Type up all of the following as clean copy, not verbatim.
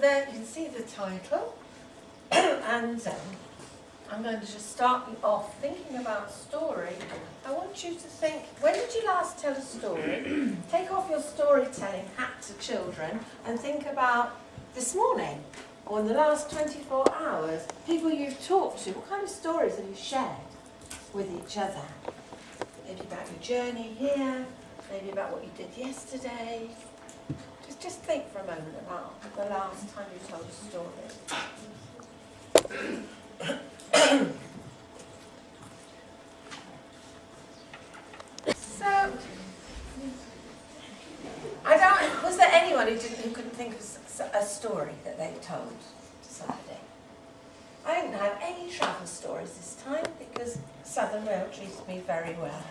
there you can see the title, and I'm going to just start you off thinking about story. I want you to think, when did you last tell a story? Take off your storytelling hat to children and think about this morning or in the last 24 hours, people you've talked to. What kind of stories have you shared with each other? Maybe about your journey here, maybe about what you did yesterday. Just think for a moment about the last time you told a story. So, was there anyone who couldn't think of a story that they told to somebody? I didn't have any travel stories this time because Southern Rail treated me very well.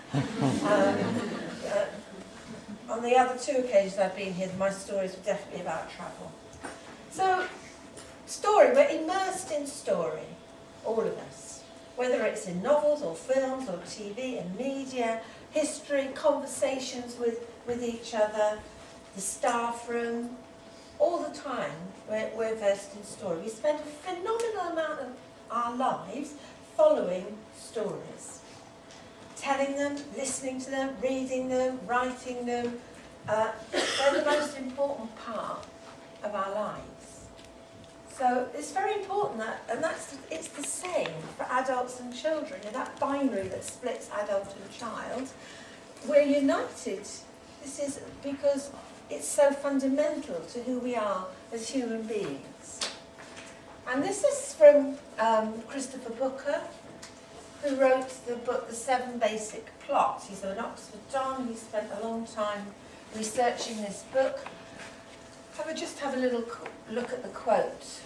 On the other two occasions I've been here, my stories were definitely about travel. So, story, we're immersed in story, all of us. Whether it's in novels or films or TV and media, history, conversations with each other, the staff room, all the time we're versed in story. We spend a phenomenal amount of our lives following stories. Telling them, listening to them, reading them, writing them. They're the most important part of our lives. So it's very important it's the same for adults and children. In that binary that splits adult and child, we're united. This is because it's so fundamental to who we are as human beings. And this is from Christopher Booker, who wrote the book, The 7 Basic Plots. He's an Oxford Don. He spent a long time researching this book. Just have a little look at the quote.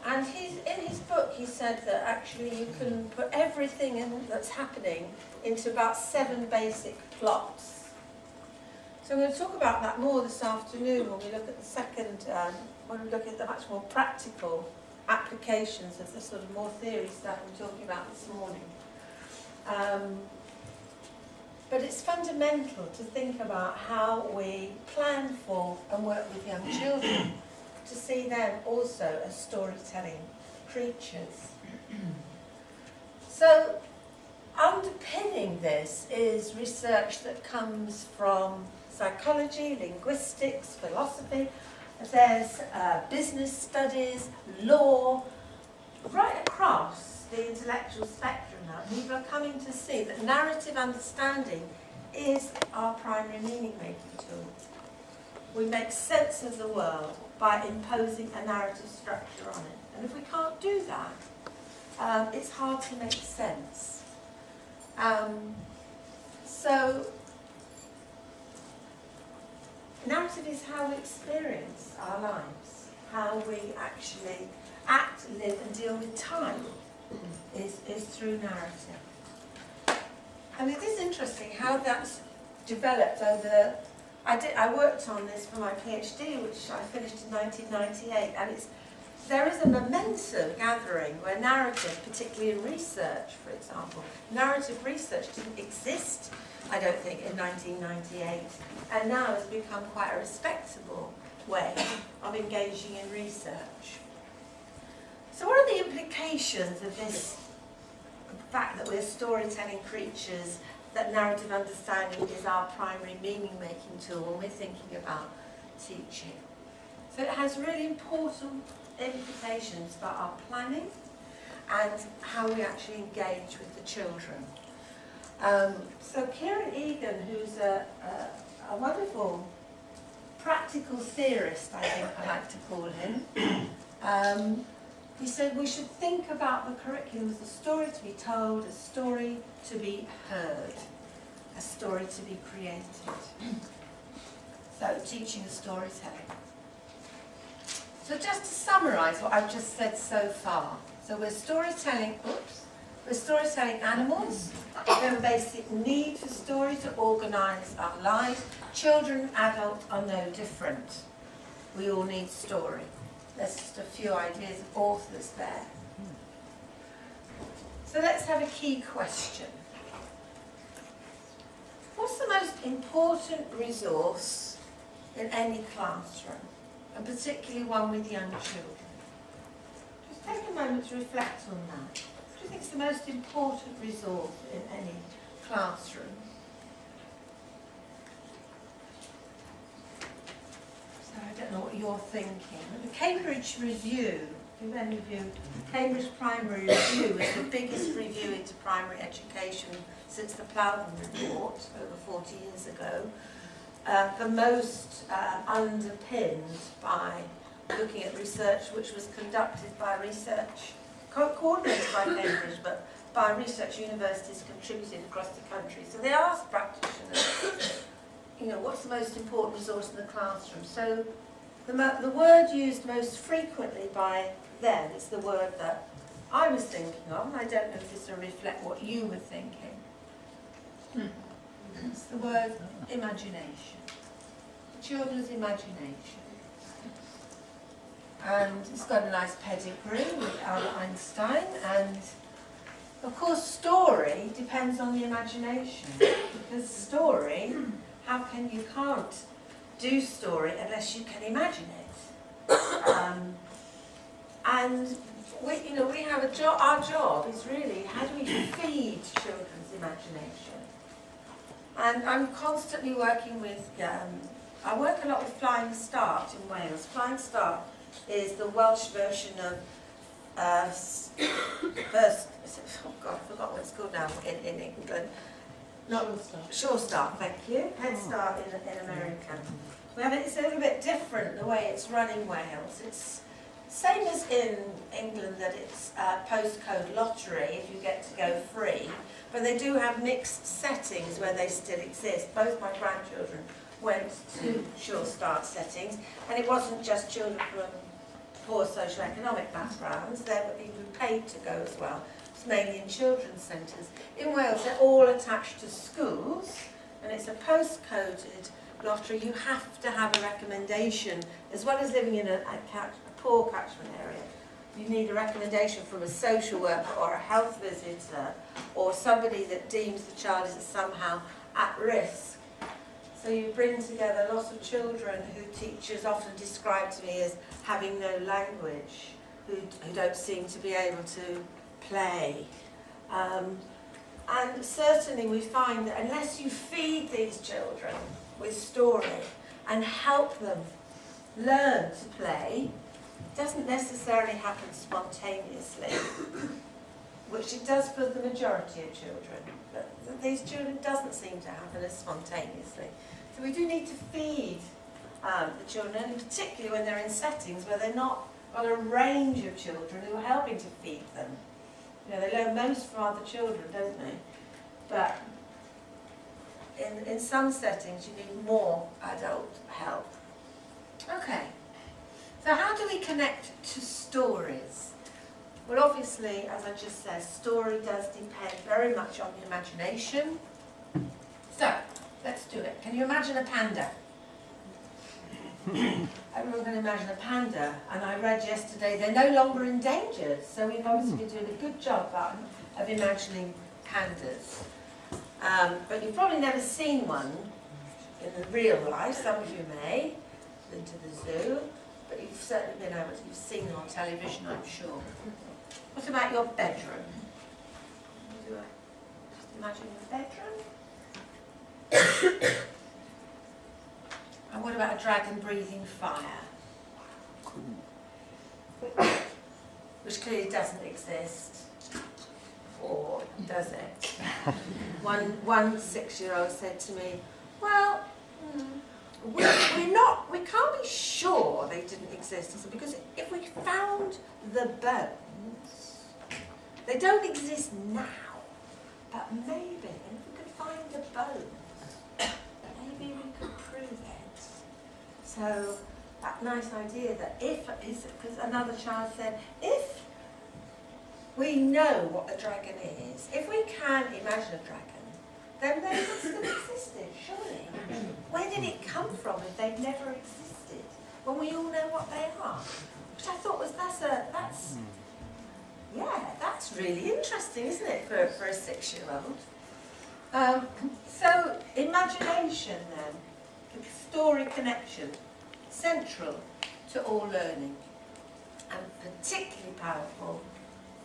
And in his book, he said that actually you can put everything that's happening into about 7 basic plots. So we're going to talk about that more this afternoon when we look at the second, when we look at the much more practical applications of the sort of more theory stuff we're talking about this morning. But it's fundamental to think about how we plan for and work with young children, to see them also as storytelling creatures. So, underpinning this is research that comes from psychology, linguistics, philosophy. There's business studies, law, right across the intellectual spectrum now. People are coming to see that narrative understanding is our primary meaning-making tool. We make sense of the world by imposing a narrative structure on it. And if we can't do that, it's hard to make sense. So, narrative is how we experience our lives, how we actually act, live and deal with time is through narrative. I mean, it is interesting how that's developed over... I worked on this for my PhD, which I finished in 1998, and there is a momentum gathering where narrative, particularly in research, for example, narrative research didn't exist, I don't think, in 1998, and now has become quite a respectable way of engaging in research. So what are the implications of this fact that we're storytelling creatures, that narrative understanding is our primary meaning-making tool when we're thinking about teaching? So it has really important implications for our planning and how we actually engage with the children. So Kieran Egan, who's a wonderful practical theorist, I think I like to call him, he said we should think about the curriculum as a story to be told, a story to be heard, a story to be created. So teaching and storytelling. So just to summarise what I've just said so far. So we're storytelling animals. We have a basic need for story to organise our lives. Children and adults are no different. we all need story. There's just a few ideas of authors there. So let's have a key question. What's the most important resource in any classroom, and particularly one with young children? Just take a moment to reflect on that. What do you think is the most important resource in any classroom? So I don't know what you're thinking. The Cambridge Review, do any of you, Cambridge Primary Review is the biggest review into primary education since the Plowden Report over 40 years ago. The most underpinned by looking at research which was conducted by coordinated by Cambridge, but by research universities contributed across the country. So they asked practitioners, you know, what's the most important resource in the classroom? So the word used most frequently by them is the word that I was thinking of, and I don't know if this will reflect what you were thinking. It's the word imagination. Children's imagination. And it's got a nice pedigree with Albert Einstein, and of course story depends on the imagination, because story, you can't do story unless you can imagine it. And we have a job. Our job is really, how do we feed children's imagination? And I'm constantly working with, I work a lot with Flying Start in Wales. Flying Start is the Welsh version of first, oh God, I forgot what it's called now in England. Sure Start, thank you. Head Start in America. It's a little bit different the way it's run in Wales. It's same as in England, that it's postcode lottery if you get to go free, but they do have mixed settings where they still exist. Both my grandchildren went to Sure Start settings, and it wasn't just children from poor socio-economic backgrounds, there were people who paid to go as well. It's mainly in children's centres. In Wales, they're all attached to schools, and it's a postcoded lottery. You have to have a recommendation, as well as living in a poor catchment area. You need a recommendation from a social worker or a health visitor, or somebody that deems the child is somehow at risk. So you bring together lots of children who teachers often describe to me as having no language, who don't seem to be able to play. And certainly we find that unless you feed these children with story and help them learn to play, it doesn't necessarily happen spontaneously, which it does for the majority of children. But these children doesn't seem to happen as spontaneously. So we do need to feed the children, and particularly when they're in settings where they're not got a range of children who are helping to feed them. You know, they learn most from other children, don't they? But in some settings you need more adult help. Okay, so how do we connect to stories? Well, obviously, as I just said, story does depend very much on the imagination. So, let's do it. Can you imagine a panda? Everyone can imagine a panda, and I read yesterday they're no longer endangered, so we've obviously been doing a good job of imagining pandas. But you've probably never seen one in real life. Some of you may have been to the zoo, but you've certainly been able to, you've seen them on television, I'm sure. What about your bedroom? Just imagine your bedroom. And what about a dragon breathing fire? Which clearly doesn't exist. Or does it? One 6-year-old said to me, well, we can't be sure they didn't exist. I said, because if we found the bones, they don't exist now, but maybe, and if we could find the bones, maybe we could prove it. So that nice idea that because another child said, if we know what a dragon is, if we can imagine a dragon, then they must have existed, surely. Where did it come from if they've never existed? when we all know what they are? Which I thought was, that's really interesting, isn't it, for a 6-year-old? So, imagination then, the story connection, central to all learning, and particularly powerful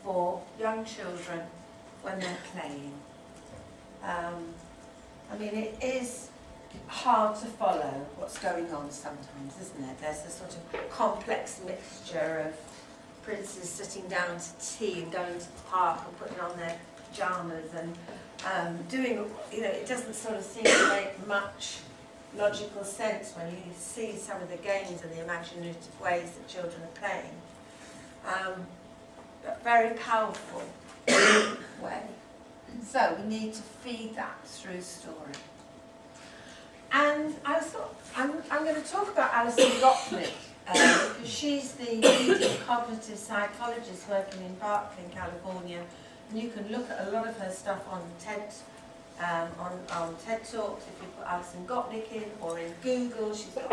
for young children when they're playing. I mean, it is hard to follow what's going on sometimes, isn't it? There's a sort of complex mixture of princes sitting down to tea and going to the park and putting on their pyjamas and doing, you know, it doesn't sort of seem to make much logical sense when you see some of the games and the imaginative ways that children are playing. But very powerful way. So we need to feed that through story. And I thought, I'm going to talk about Alison Gopnik, because she's the leading cognitive psychologist working in Berkeley, in California. And you can look at a lot of her stuff on TED, on TED Talks if you put Alison Gopnik in, or in Google. She's got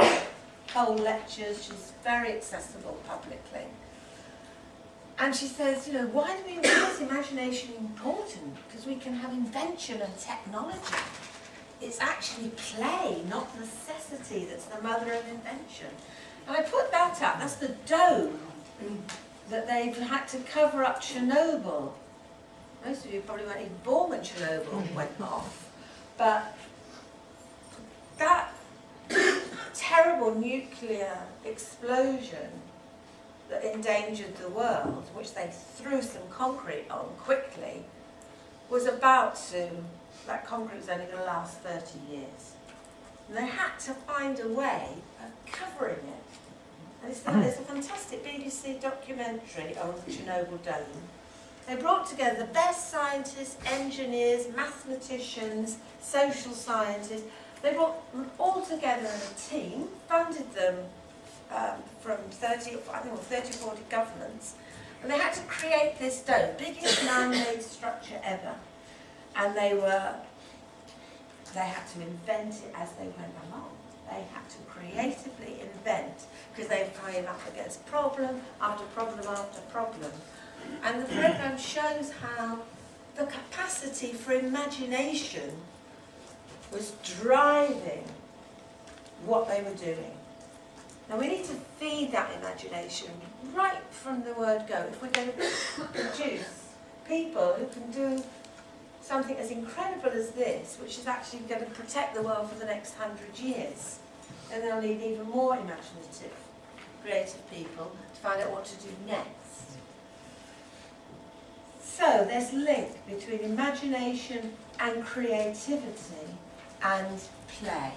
whole lectures. She's very accessible publicly. And she says, you know, why is imagination important? Because we can have invention and technology. It's actually play, not necessity, that's the mother of invention. And I put that up. That's the dome that they've had to cover up Chernobyl. Most of you probably weren't even born when Chernobyl went off. But that terrible nuclear explosion that endangered the world, which they threw some concrete on quickly, was about to, that concrete was only going to last 30 years. And they had to find a way of covering it. And there's a fantastic BBC documentary on the Chernobyl dome. They brought together the best scientists, engineers, mathematicians, social scientists. They brought them all together in a team, funded them from 30 or 40 governments, and they had to create this dome, biggest man-made structure ever. And they had to invent it as they went along. They had to creatively invent, because they came up against problem after problem after problem. And the programme shows how the capacity for imagination was driving what they were doing. Now we need to feed that imagination right from the word go. If we're going to produce people who can do something as incredible as this, which is actually going to protect the world for the next 100 years, then they'll need even more imaginative, creative people to find out what to do next. So there's a link between imagination and creativity and play.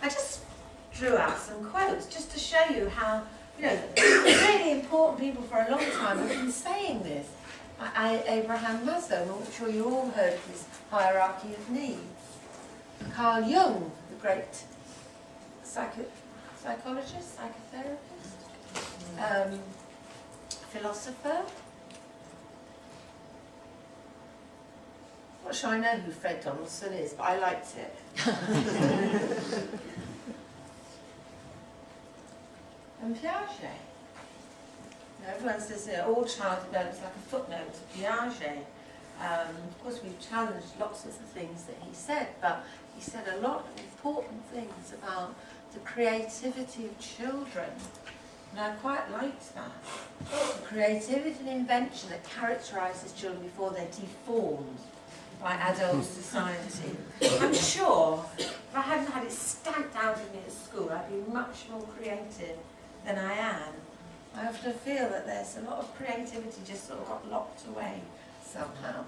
I just drew out some quotes just to show you how, you know, really important people for a long time have been saying this. Abraham Maslow, I'm sure you all heard of his hierarchy of needs. Carl Jung, the great psychologist, psychotherapist, philosopher. Not sure I know who Fred Donaldson is, but I liked it. And Piaget. Now, everyone says, you know, all child development is like a footnote to Piaget. Of course, we've challenged lots of the things that he said, but he said a lot of important things about the creativity of children. And I quite liked that. The creativity and invention that characterises children before they're deformed by adult society. I'm sure if I hadn't had it stamped out of me at school, I'd be much more creative than I am. I often feel that there's a lot of creativity just sort of got locked away somehow.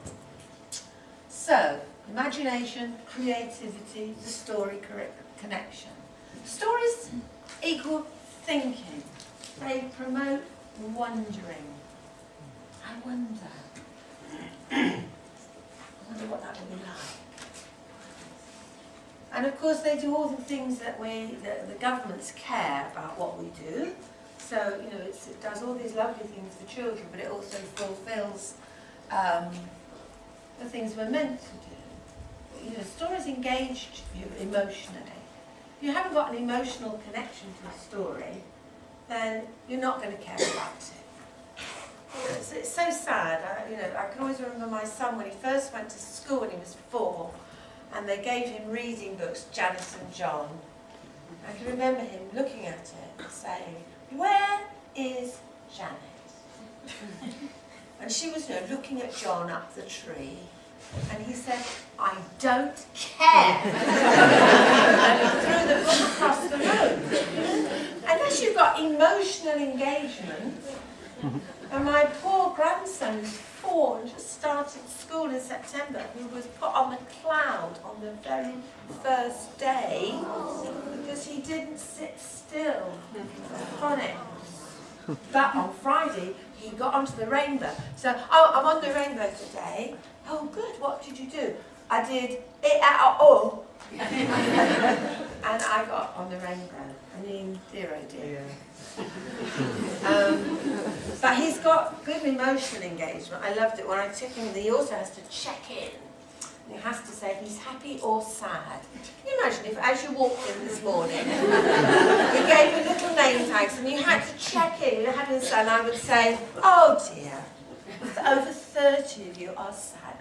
So, imagination, creativity, the story connection. Stories equal thinking. They promote wondering. I wonder what that would be like. And of course they do all the things that the governments care about what we do. So, you know, it does all these lovely things for children, but it also fulfills the things we're meant to do. You know, stories engage you emotionally. you haven't got an emotional connection to a story, then you're not going to care about it. It's so sad. I can always remember my son when he first went to school when he was 4, and they gave him reading books, Janice and John. I can remember him looking at it and saying, "Where is Janet?" And she was, looking at John up the tree, and he said, "I don't care." And he threw the book across the room. Unless you've got emotional engagement. And my poor grandson, who's 4 and just started school in September, who was put on the cloud on the very first day because he didn't sit still on it. But on Friday, he got onto the rainbow. So, I'm on the rainbow today. Oh, good, what did you do? I did it at all. And I got on the rainbow. I mean, dear oh dear. But he's got good emotional engagement. I loved it when I took him. He also has to check in. He has to say he's happy or sad. Can you imagine if, as you walked in this morning, he gave you little name tags and you had to check in, you had his son, I would say, "Oh dear, over 30 of you are sad."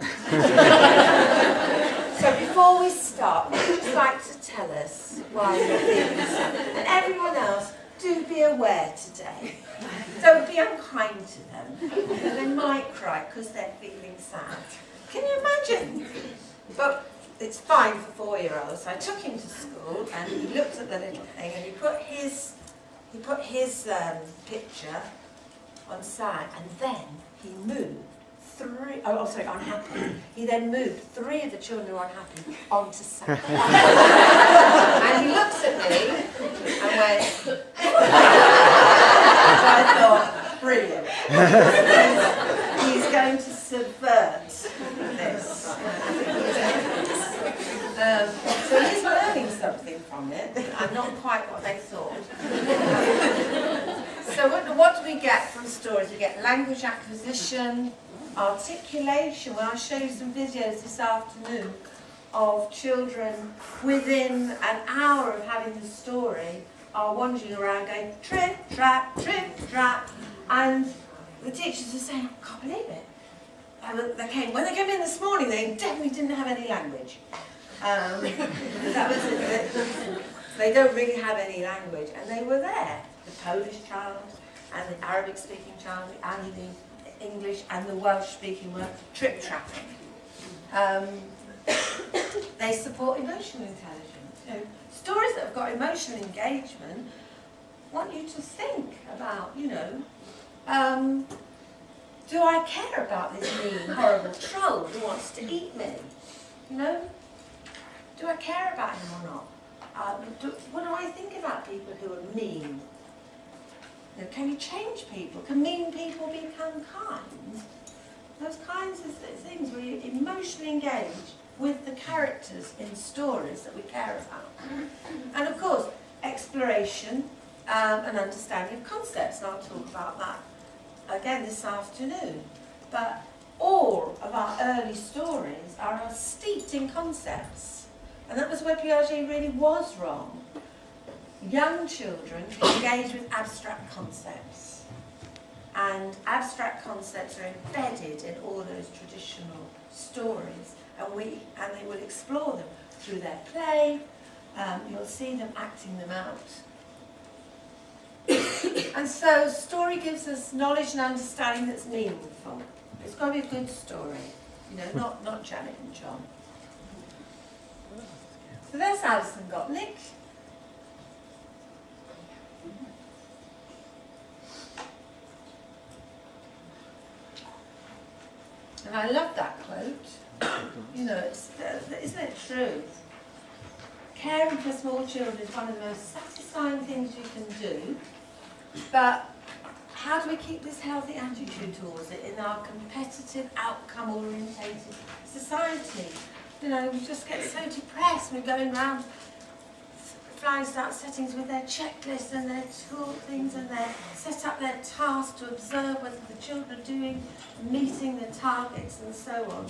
So before we start, would you just like to tell us why you're feeling sad? And everyone else, do be aware today. Don't be unkind to them. They might cry because they're feeling sad. Can you imagine? But it's fine for 4-year-olds. So I took him to school and he looked at the little thing and he put his picture on sad, and then he moved unhappy. He then moved 3 of the children who were unhappy onto sad. And he looks at me and went, so I thought, brilliant. He's going to subvert this. So he's learning something from it, and not quite what they thought. So what do we get from stories? We get language acquisition, articulation. Well, I'll show you some videos this afternoon of children within an hour of having the story are wandering around going trip, trap, and the teachers are saying, "I can't believe it." And when they came in this morning, they definitely didn't have any language. That was it. They don't really have any language, and they were there. The Polish child, and the Arabic-speaking child, and the English, and the Welsh-speaking were trip-trapping. They support emotional intelligence. Stories that have got emotional engagement want you to think about, do I care about this mean, horrible troll who wants to eat me? Do I care about him or not? What do I think about people who are mean? Can you change people? Can mean people become kind? Those kinds of things where you emotionally engage with the characters in stories that we care about. And of course, exploration and understanding of concepts, and I'll talk about that again this afternoon. But all of our early stories are steeped in concepts, and that was where Piaget really was wrong. Young children can engage with abstract concepts, and abstract concepts are embedded in all those traditional stories, and they will explore them through their play. You'll see them acting them out. And so story gives us knowledge and understanding that's meaningful. It's got to be a good story, not Janet and John. So there's Alison Gopnik. And I love that quote. Isn't it true? Caring for small children is one of the most satisfying things you can do, but how do we keep this healthy attitude towards it in our competitive, outcome-orientated society? We just get so depressed. We're going around flying start settings with their checklists and their tool things, and they set up their tasks to observe whether the children are doing, meeting their targets and so on.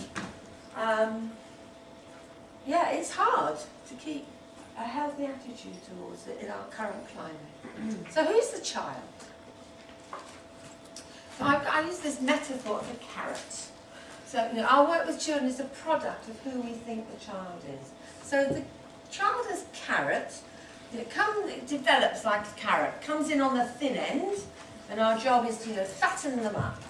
Yeah, it's hard to keep a healthy attitude towards it in our current climate. So who's the child? So I use this metaphor of a carrot. So our work with children is a product of who we think the child is. So the child as carrot, it develops like a carrot, comes in on the thin end, and our job is to fatten them up.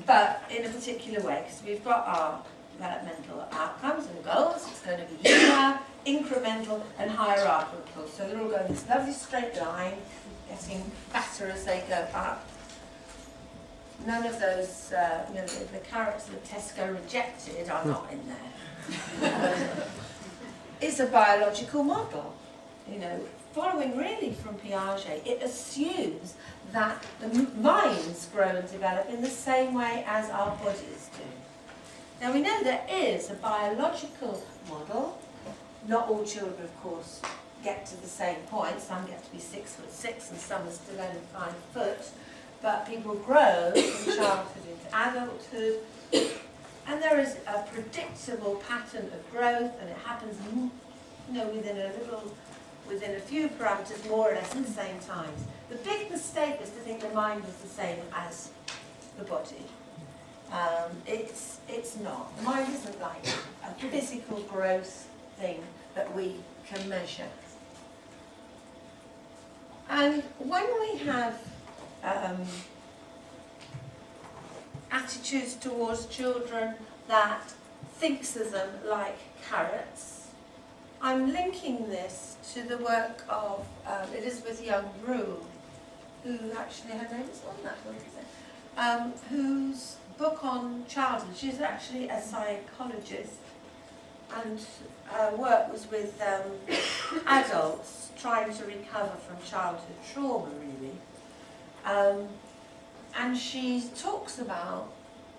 But in a particular way, because we've got our developmental outcomes and goals. It's going to be linear, incremental and hierarchical. So they're all going this lovely straight line, getting fatter as they go up. None of those, the carrots that Tesco rejected are not in there. It's a biological model. Following really from Piaget, it assumes that the minds grow and develop in the same way as our bodies do. Now we know there is a biological model. Not all children, of course, get to the same point. Some get to be 6'6" and some are still only 5 foot. But people grow from childhood into adulthood, and there is a predictable pattern of growth, and it happens, within a few parameters, more or less at the same times. The big mistake is to think the mind is the same as the body. It's not. The mind isn't like a physical growth thing that we can measure. And when we have attitudes towards children that thinks of them like carrots, I'm linking this to the work of Elizabeth Young-Rule, who actually, her name is on that book, isn't it? Whose book on childhood, she's actually a psychologist, and her work was with adults trying to recover from childhood trauma, really. And she talks about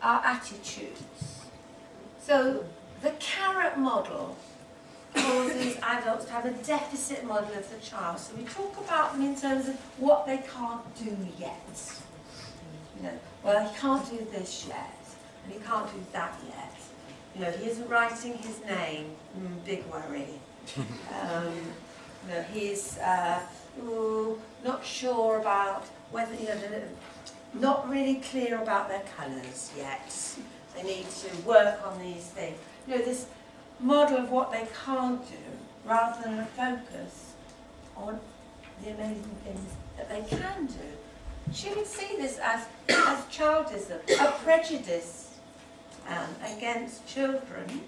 our attitudes. So the carrot model causes adults to have a deficit model of the child. So we talk about them in terms of what they can't do yet. Well, he can't do this yet, and he can't do that yet. He isn't writing his name, big worry. He's not sure about whether, not really clear about their colours yet. They need to work on these things. This model of what they can't do, rather than a focus on the amazing things that they can do. She would see this as childism, a prejudice against children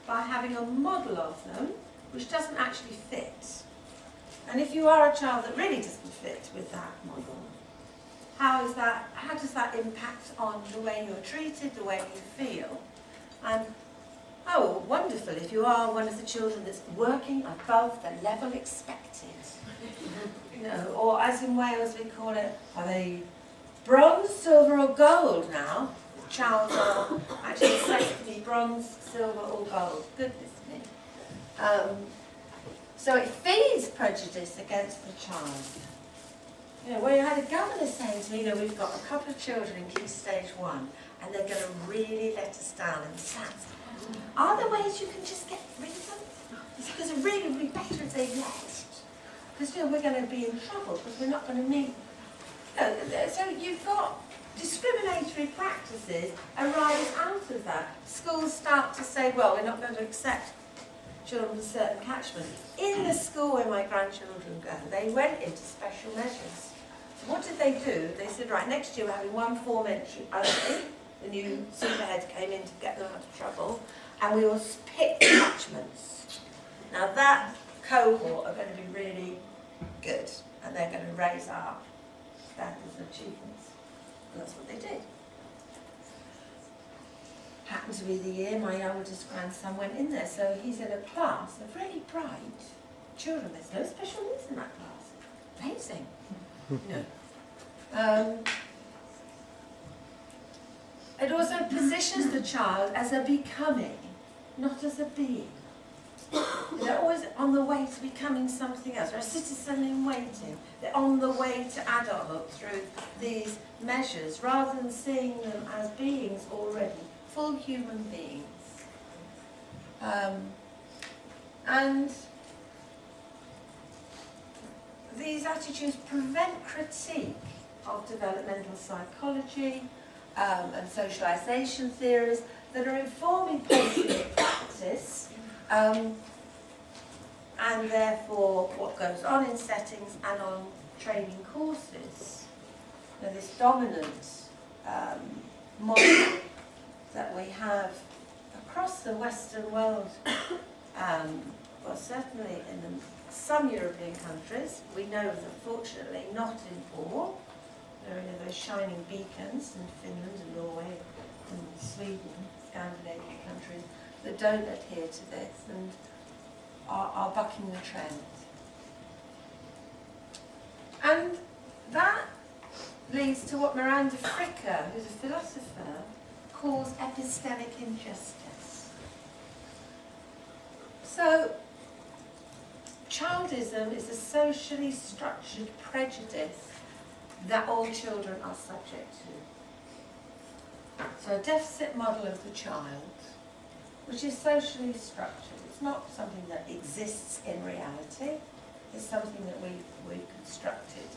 by having a model of them which doesn't actually fit. And if you are a child that really doesn't fit with that model, how does that impact on the way you're treated, the way you feel? And oh, wonderful if you are one of the children that's working above the level expected. Or as in Wales we call it, are they bronze, silver or gold now? The child are actually supposed to be bronze, silver or gold. Goodness me. So it feeds prejudice against the child. Where you had a governor saying to me, we've got a couple of children in Key Stage 1 and they're going to really let us down in SATs. Are there ways you can just get rid of them? Because it really would be better if they left. Because we're going to be in trouble because we're not going to meet. So you've got discriminatory practices arise out of that. Schools start to say, well, we're not going to accept children with certain catchment. In the school where my grandchildren go, they went into special measures. So what did they do? They said, right, next year we're having one form entry only. The new superhead came in to get them out of trouble, and we will pick catchments. Now that cohort are going to be really good, and they're going to raise our standards of achievements. And that's what they did. Happened to be the year my oldest grandson went in there, so he's in a class of really bright children. There's no special needs in that class. Amazing. It also positions the child as a becoming, not as a being. They're always on the way to becoming something else. They're a citizen in waiting. They're on the way to adulthood through these measures, rather than seeing them as beings already, full human beings. And these attitudes prevent critique of developmental psychology and socialisation theories that are informing policy and practice, and therefore what goes on in settings and on training courses. Now, this dominant model that we have across the Western world, well, certainly in some European countries, we know that fortunately not in all. There are those shining beacons in Finland and Norway and Sweden, Scandinavian countries, that don't adhere to this and are bucking the trend. And that leads to what Miranda Fricker, who's a philosopher, calls epistemic injustice. So, childism is a socially structured prejudice that all children are subject to. So a deficit model of the child, which is socially structured. It's not something that exists in reality. It's something that we've constructed.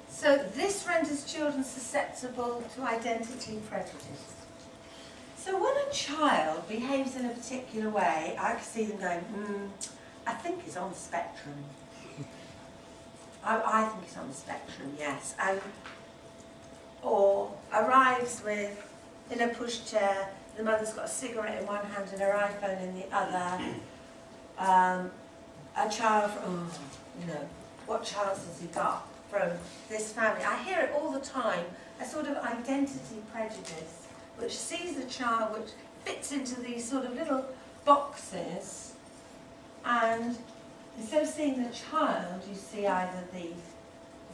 So this renders children susceptible to identity prejudice. So when a child behaves in a particular way, I can see them going, I think it's on the spectrum. I think it's on the spectrum, yes. Or arrives in a pushchair, the mother's got a cigarette in one hand and her iPhone in the other. A child from, what chance has he got from this family? I hear it all the time, a sort of identity prejudice, which sees a child which fits into these sort of little boxes, and instead of seeing the child, you see either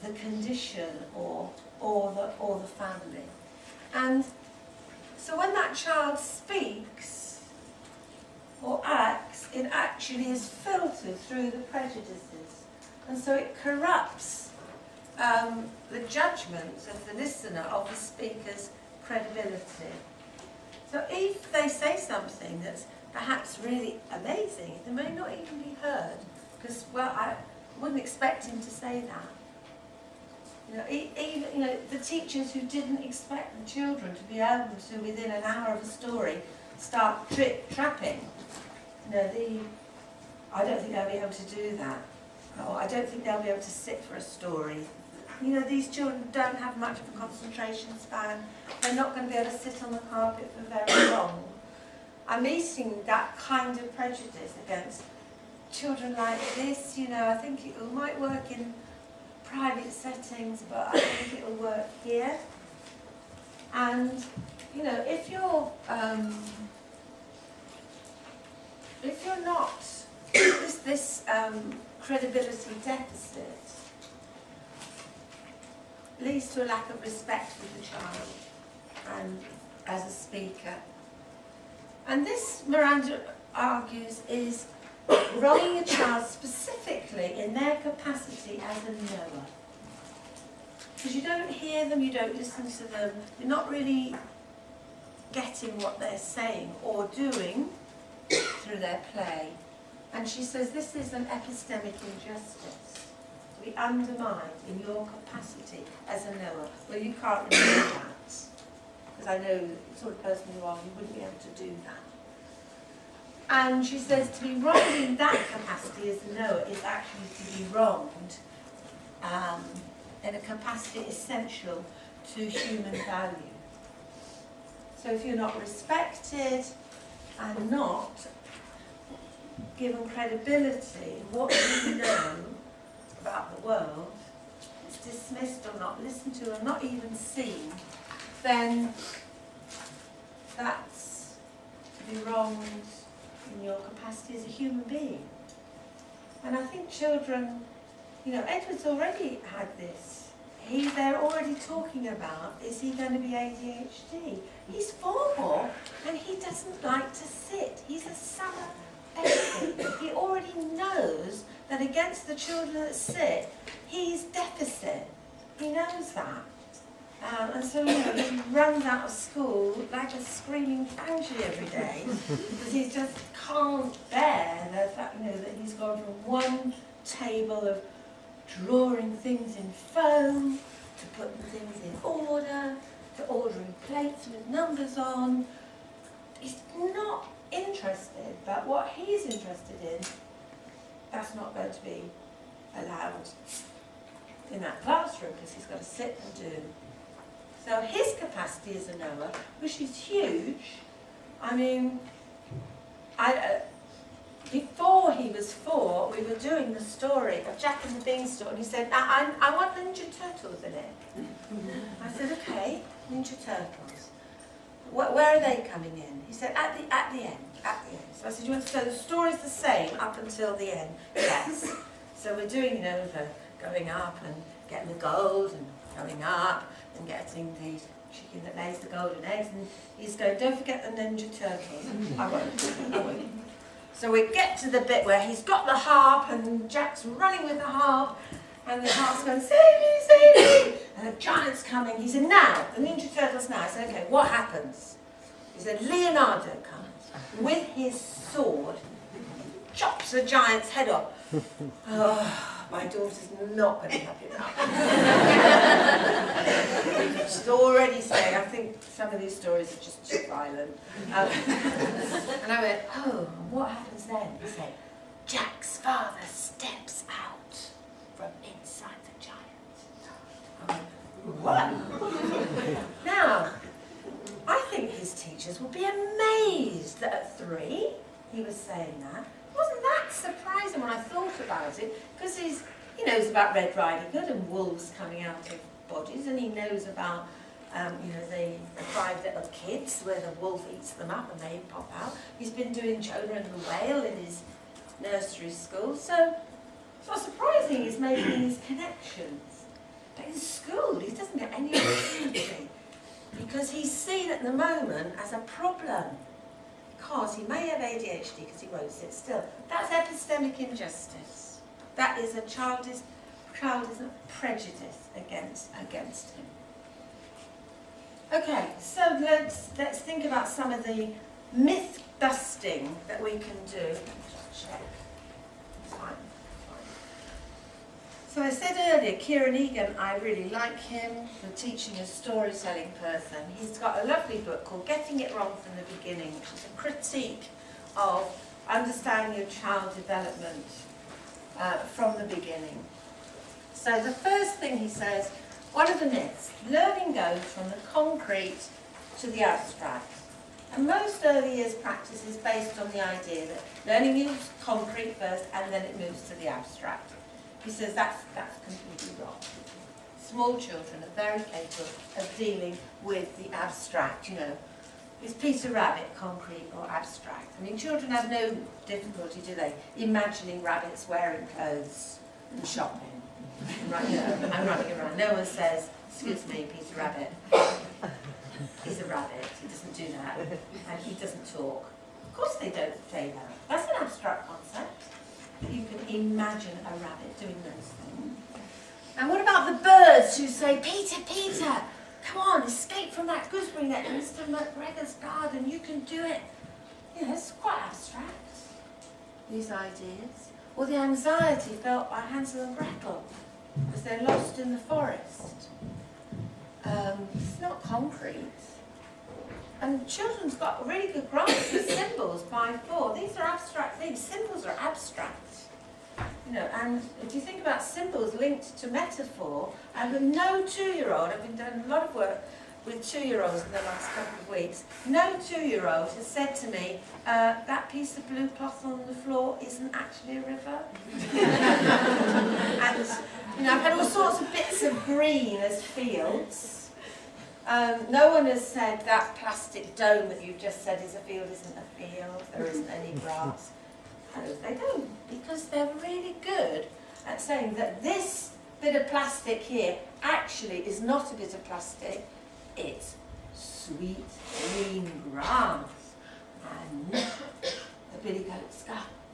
the condition or the family. And so when that child speaks or acts, it actually is filtered through the prejudices. And so it corrupts the judgment of the listener, of the speaker's credibility. So if they say something that's perhaps really amazing, it may not even be heard, because, well, I wouldn't expect him to say that. Even the teachers who didn't expect the children to be able to, within an hour of a story, start trapping. I don't think they'll be able to do that. Or I don't think they'll be able to sit for a story. These children don't have much of a concentration span. They're not going to be able to sit on the carpet for very long. I'm meeting that kind of prejudice against children like this. I think it might work in private settings, but I don't think it will work here. And if you're not this credibility deficit leads to a lack of respect for the child and as a speaker. And this, Miranda argues, is wronging a child specifically in their capacity as a knower. Because you don't hear them, you don't listen to them, you're not really getting what they're saying or doing through their play. And she says this is an epistemic injustice. To be undermined in your capacity as a knower. Well, you can't really do that. Because I know the sort of person you are, you wouldn't be able to do that. And she says to be wronged in that capacity as a knower is actually to be wronged in a capacity essential to human value. So if you're not respected and not given credibility, what you know about the world is dismissed or not listened to or not even seen, then that's to be wronged in your capacity as a human being. And I think children, Edward's already had this. They're already talking about, is he going to be ADHD? He's 4 and he doesn't like to sit. He's a summer baby. He already knows that against the children that sit, he's deficit. He knows that. And so, he runs out of school like a screaming banshee every day because he just can't bear the fact, that he's gone from one table of drawing things in foam, to putting things in order, to ordering plates with numbers on. He's not interested, but what he's interested in, that's not going to be allowed in that classroom because he's got to sit and do. So his capacity as a knower, which is huge, I mean, before he was 4, we were doing the story of Jack and the Beanstalk, and he said, I want Ninja Turtles in it. I said, okay, Ninja Turtles. Where are they coming in? He said, at the end. So I said, so the story's the same up until the end? Yes. So we're doing, the going up and getting the gold and going up and getting the chicken that lays the golden eggs, and he's going, don't forget the Ninja Turtles. I won't. So we get to the bit where he's got the harp and Jack's running with the harp and the harp's going, save me, save me! And the giant's coming. He said, now, the Ninja Turtles now. I said, okay, what happens? He said, Leonardo comes with his sword, chops the giant's head off. Oh, my daughter's not going to be happy about that. She's already saying, I think some of these stories are just too violent. And I went, oh, what happens then? He said, Jack's father steps out from inside the giant. I went, what? Now, I think his teachers will be amazed that at 3 he was saying that. It wasn't that surprising when I thought about it, because he knows about Red Riding Hood and wolves coming out of bodies, and he knows about the 5 little kids where the wolf eats them up and they pop out. He's been doing Jonah and the Whale in his nursery school, so it's not surprising he's making these connections. But in school, he doesn't get any opportunity because he's seen at the moment as a problem. Because he may have ADHD because he won't sit still. That's epistemic injustice. That is a childish prejudice against him. Okay, so let's think about some of the myth busting that we can do. Just check. Fine. So I said earlier, Kieran Egan, I really like him for teaching a storytelling person. He's got a lovely book called Getting It Wrong from the Beginning, which is a critique of understanding your child development from the beginning. So the first thing he says, one of the myths, learning goes from the concrete to the abstract. And most early years practice is based on the idea that learning is concrete first and then it moves to the abstract. He says that's completely wrong. Small children are very capable of dealing with the abstract, Is Peter Rabbit concrete or abstract? I mean, children have no difficulty, do they, imagining rabbits wearing clothes and shopping. I'm running around. No one says, excuse me, Peter Rabbit. He's a rabbit. He doesn't do that. And he doesn't talk. Of course they don't say that. That's an abstract concept. You can imagine a rabbit doing those things. And what about the birds who say, Peter, Peter, come on, escape from that gooseberry net in Mr. McGregor's garden, you can do it. It's quite abstract, these ideas. Or the anxiety felt by Hansel and Gretel as they're lost in the forest. It's not concrete. And children's got a really good grasp of symbols by 4. These are abstract things. Symbols are abstract. And if you think about symbols linked to metaphor, and no 2-year-old, I've been doing a lot of work with 2-year-olds in the last couple of weeks, no 2-year-old has said to me, that piece of blue cloth on the floor isn't actually a river. And I've had all sorts of bits of green as fields. No one has said that plastic dome that you've just said is a field isn't a field, there isn't any grass. No, they don't, because they're really good at saying that this bit of plastic here actually is not a bit of plastic, it's sweet green grass. And the billy goats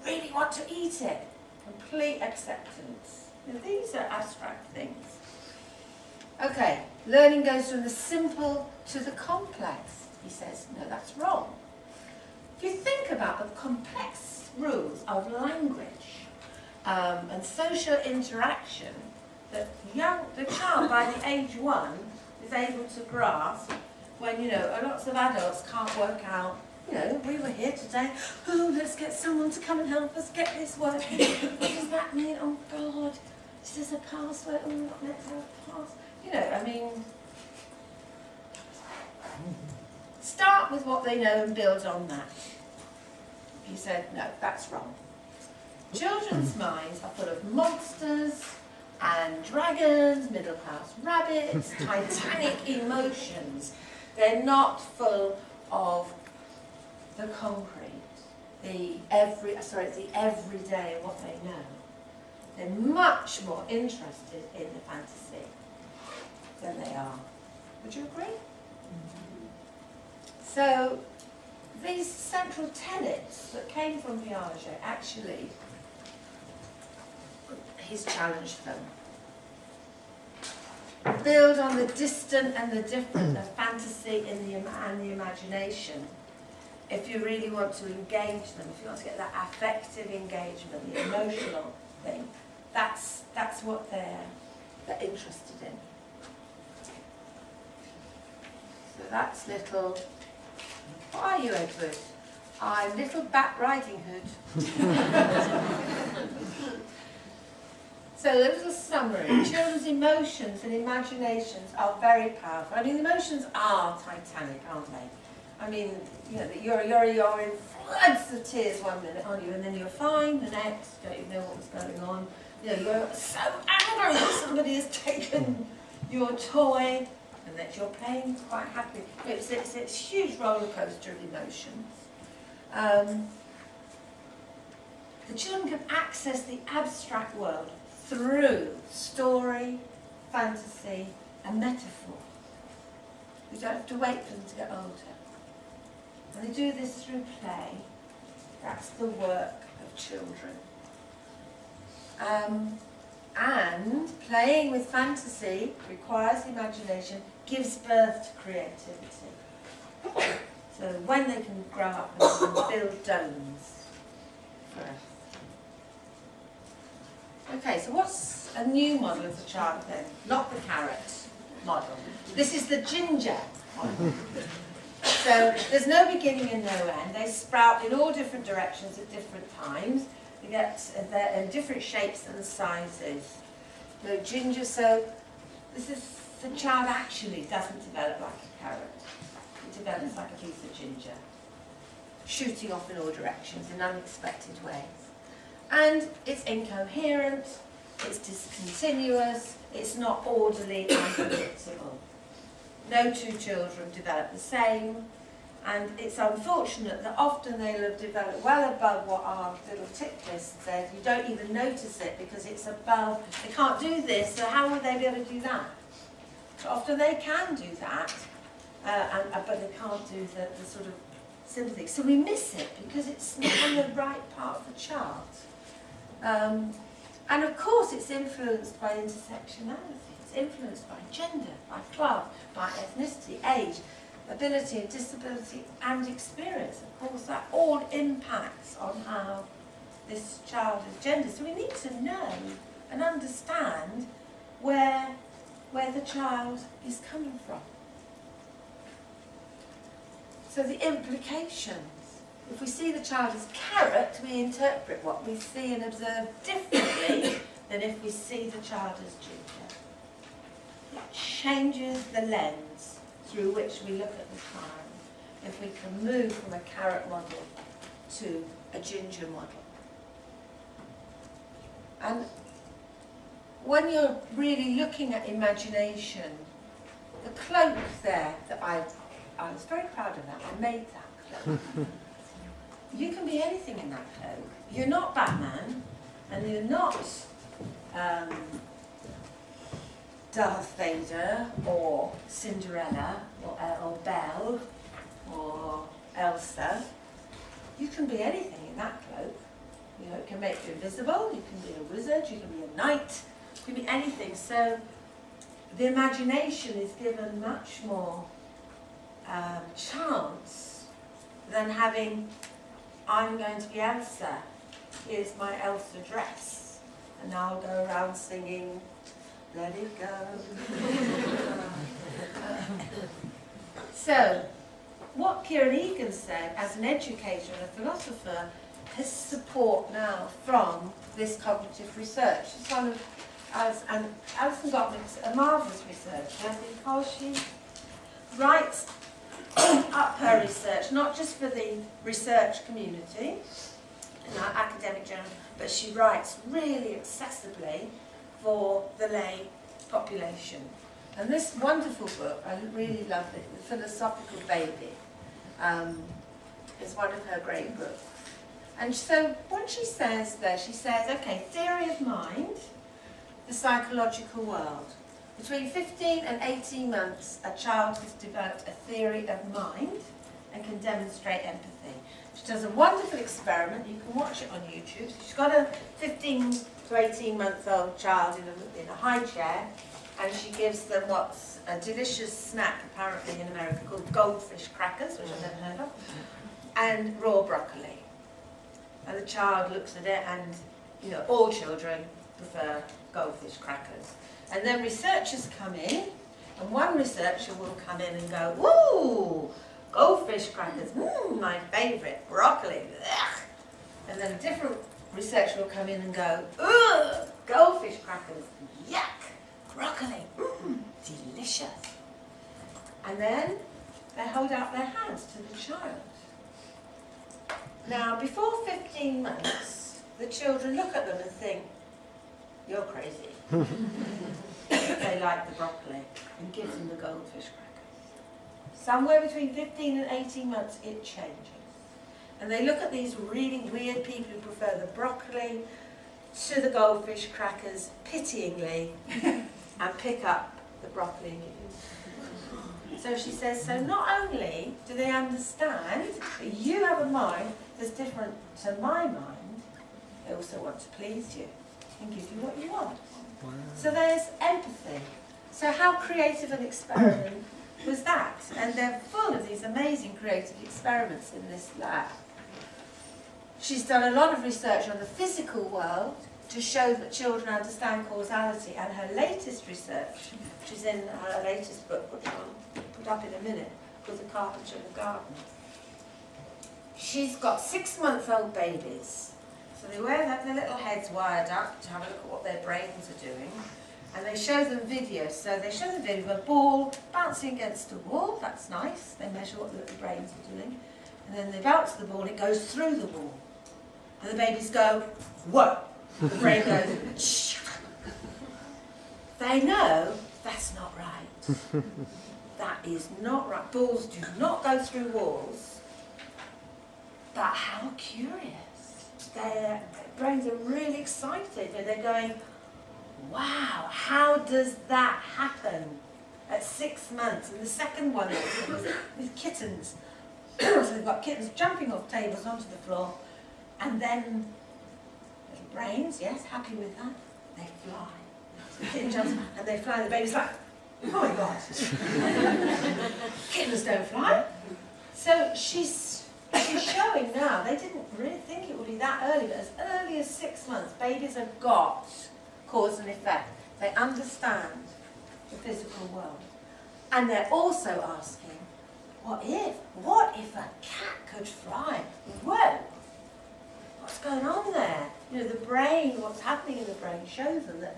really want to eat it. Complete acceptance. Now, these are abstract things. Okay, learning goes from the simple to the complex. He says, no, that's wrong. If you think about the complex rules of language, and social interaction that the child by the age 1 is able to grasp when, you know, lots of adults can't work out, you know, we were here today, oh, let's get someone to come and help us get this working. What does that mean? Oh, God, this is a password, oh, we're not meant to have a password. You know, I mean, start with what they know and build on that. You said, no, that's wrong. Children's minds are full of monsters and dragons, middle-class rabbits, titanic emotions. They're not full of the concrete, the everyday, what they know. They're much more interested in the fantasy than they are. Would you agree? So these central tenets that came from Piaget, actually, he's challenged them. Build on the distant and the different, the fantasy and the imagination. If you really want to engage them, if you want to get that affective engagement, the emotional thing, that's what they're interested in. So that's little. What are you, Edward? I'm Little Bat Riding Hood. So a little summary. Children's emotions and imaginations are very powerful. I mean, emotions are titanic, aren't they? I mean, you know, you're in floods of tears one minute, aren't you? And then you're fine the next, you don't even know what was going on. You know, you're so angry that somebody has taken your toy and that you're playing quite happy. It's a huge roller coaster of emotions. The children can access the abstract world through story, fantasy, and metaphor. You don't have to wait for them to get older. And they do this through play. That's the work of children. And playing with fantasy requires imagination, gives birth to creativity. So when they can grow up and build domes for us. Okay, so what's a new model of the child then? Not the carrot model. This is the ginger model. So there's no beginning and no end. They sprout in all different directions at different times. You get they're in different shapes and sizes. No ginger, so this is the child actually doesn't develop like a carrot. It develops like a piece of ginger, shooting off in all directions in unexpected ways. And it's incoherent, it's discontinuous, it's not orderly and predictable. No two children develop the same, and it's unfortunate that often they'll have developed well above what our little tick list says. You don't even notice it because it's above, they can't do this, so how would they be able to do that? So often they can do that, but they can't do the sort of simple things. So we miss it because it's not on the right part of the chart. And of course it's influenced by intersectionality. It's influenced by gender, by class, by ethnicity, age, ability, disability and experience. Of course that all impacts on how this child is gendered. So we need to know and understand where the child is coming from. So the implications. If we see the child as carrot, we interpret what we see and observe differently than if we see the child as ginger. It changes the lens through which we look at the child if we can move from a carrot model to a ginger model. And when you're really looking at imagination, the cloak there that I was very proud of that, I made that cloak. You can be anything in that cloak. You're not Batman, and you're not Darth Vader, or Cinderella, or Belle, or Elsa. You can be anything in that cloak. You know, it can make you invisible, you can be a wizard, you can be a knight, you can be anything. So the imagination is given much more chance than having, I'm going to be Elsa, here's my Elsa dress. And I'll go around singing, let it go. So, what Kieran Egan said as an educator and a philosopher has support now from this cognitive research. It's one of, and Alison Gottlieb's a marvellous researcher because she writes up her research, not just for the research community, in our academic journal, but she writes really accessibly for the lay population. And this wonderful book, I really love it, The Philosophical Baby, is one of her great books. And so what she says there, she says, okay, theory of mind, the psychological world. Between 15 and 18 months, a child has developed a theory of mind and can demonstrate empathy. She does a wonderful experiment, you can watch it on YouTube. She's got a 15 to 18 month old child in a high chair, and she gives them what's a delicious snack apparently in America called goldfish crackers, which I've never heard of, and raw broccoli. And the child looks at it, and you know, all children prefer goldfish crackers. And then researchers come in, and one researcher will come in and go, "Ooh, goldfish crackers, my favourite, broccoli, ugh." And then a different researcher will come in and go, "Ugh, goldfish crackers, yuck, broccoli, delicious." And then they hold out their hands to the child. Now, before 15 months, the children look at them and think, "You're crazy." They like the broccoli and give them the goldfish crackers. Somewhere between 15 and 18 months, it changes. And they look at these really weird people who prefer the broccoli to the goldfish crackers pityingly and pick up the broccoli and give it. So she says, so not only do they understand that you have a mind that's different to my mind, they also want to please you and give you what you want. Wow. So there's empathy. So how creative an experiment was that? And they're full of these amazing creative experiments in this lab. She's done a lot of research on the physical world to show that children understand causality, and her latest research, which is in her latest book, which I'll put up in a minute, called The Carpenter in the Garden. She's got 6-month-old babies. So they have their little heads wired up to have a look at what their brains are doing. And they show them videos. So they show the video of a ball bouncing against a wall. That's nice. They measure what the little brains are doing. And then they bounce the ball and it goes through the wall. And the babies go, whoa. The brain goes, they know that's not right. That is not right. Balls do not go through walls. But how curious. Their brains are really excited and they're going, wow, how does that happen at 6 months? And the second one was with kittens. So they've got kittens jumping off tables onto the floor, and then little brains, yes, happy with that, they fly. So the kitten jumps and they fly, and the baby's like, oh my God. Kittens don't fly. So she's showing now, they didn't really think it would be that early, but as early as 6 months, babies have got cause and effect. They understand the physical world. And they're also asking, what if a cat could fly? Whoa, what's going on there? You know, the brain, what's happening in the brain shows them that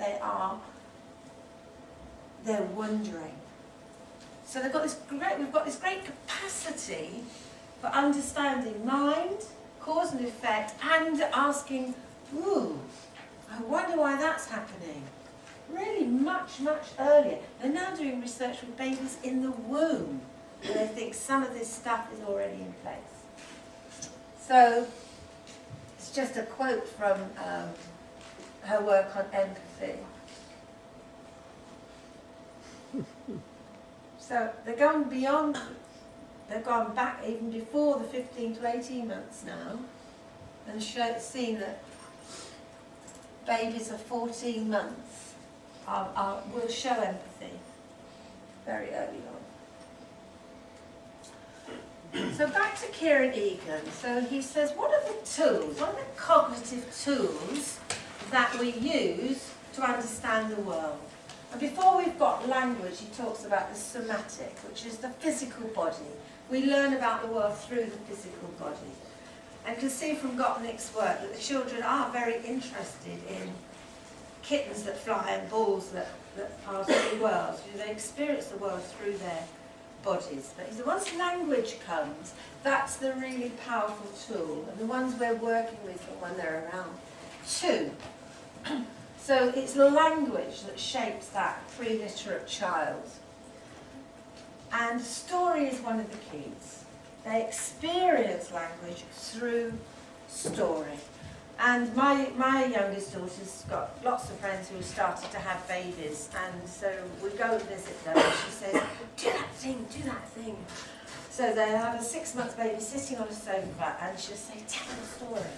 they're wondering. So we've got this great capacity for understanding mind, cause and effect, and asking, ooh, I wonder why that's happening. Really much, much earlier. They're now doing research with babies in the womb, and they think some of this stuff is already in place. So, it's just a quote from her work on empathy. So, they're going beyond. They've gone back even before the 15 to 18 months now and seen that babies of 14 months will show empathy very early on. So back to Kieran Egan. So he says, what are the tools, what are the cognitive tools that we use to understand the world. And before we've got language, he talks about the somatic, which is the physical body. We learn about the world through the physical body. And you can see from Gottlieb's work that the children are very interested in kittens that fly and balls that pass through the world. They experience the world through their bodies. But he said once language comes, that's the really powerful tool. And the ones we're working with when they're around 2. So it's language that shapes that pre-literate child. And story is one of the keys. They experience language through story. And my youngest daughter's got lots of friends who have started to have babies, and so we go and visit them, and she says, do that thing, do that thing. So they have a 6-month baby sitting on a sofa, and she'll say, tell them a story.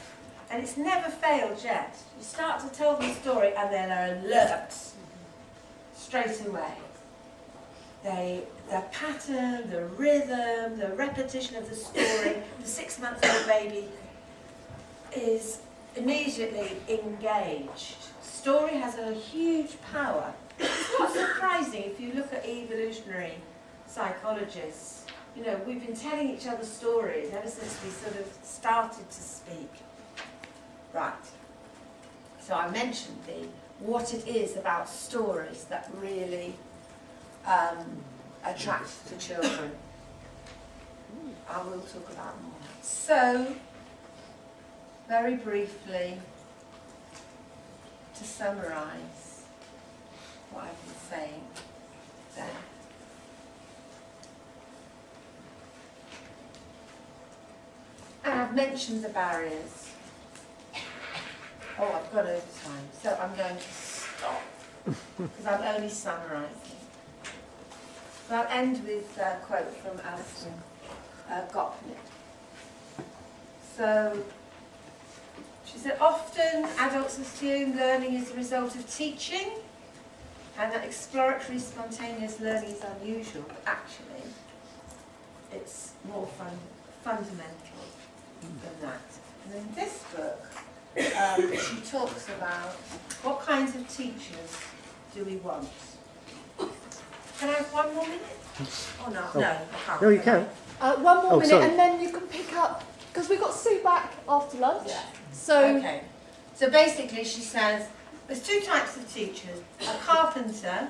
And it's never failed yet. You start to tell them a story, and they're alert straight away. The pattern, the rhythm, the repetition of the story, the 6-month-old baby is immediately engaged. Story has a huge power. It's not surprising if you look at evolutionary psychologists. You know, we've been telling each other stories ever since we sort of started to speak. Right. So I mentioned what it is about stories that really attract the children. I will talk about more. So, very briefly, to summarise what I've been saying there. And I've mentioned the barriers. Oh, I've got over time, so I'm going to stop, because I'm only summarising. So I'll end with a quote from Alison Gopnik. So, she said, often adults assume learning is the result of teaching, and that exploratory, spontaneous learning is unusual, but actually, it's more fundamental than that. And in this book, she talks about what kinds of teachers do we want. Can I have 1 more minute? Oh no, no, I can't. No, you can. 1 more minute, sorry. and then you can pick up, because we've got Sue back after lunch. Yeah. So, okay. So basically she says, there's 2 types of teachers. A carpenter,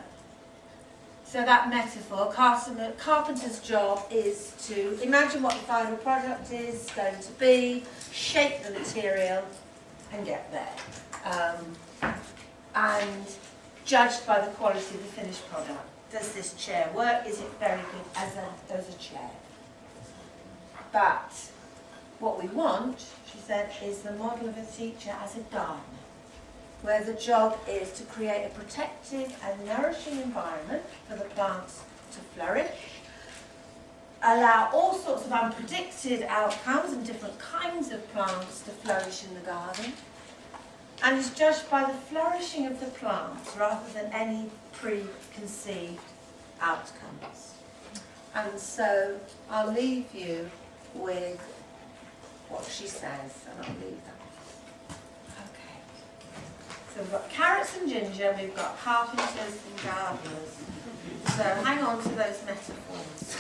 so that metaphor, carpenter's job is to imagine what the final product is going to be, shape the material, and get there. And judged by the quality of the finished product. Does this chair work? Is it very good as a chair? But what we want, she said, is the model of a teacher as a gardener, where the job is to create a protective and nourishing environment for the plants to flourish, allow all sorts of unpredicted outcomes and different kinds of plants to flourish in the garden, and is judged by the flourishing of the plants rather than any preconceived outcomes. And so I'll leave you with what she says, and I'll leave that. Okay. So we've got carrots and ginger, we've got carpenters and gardeners. So hang on to those metaphors.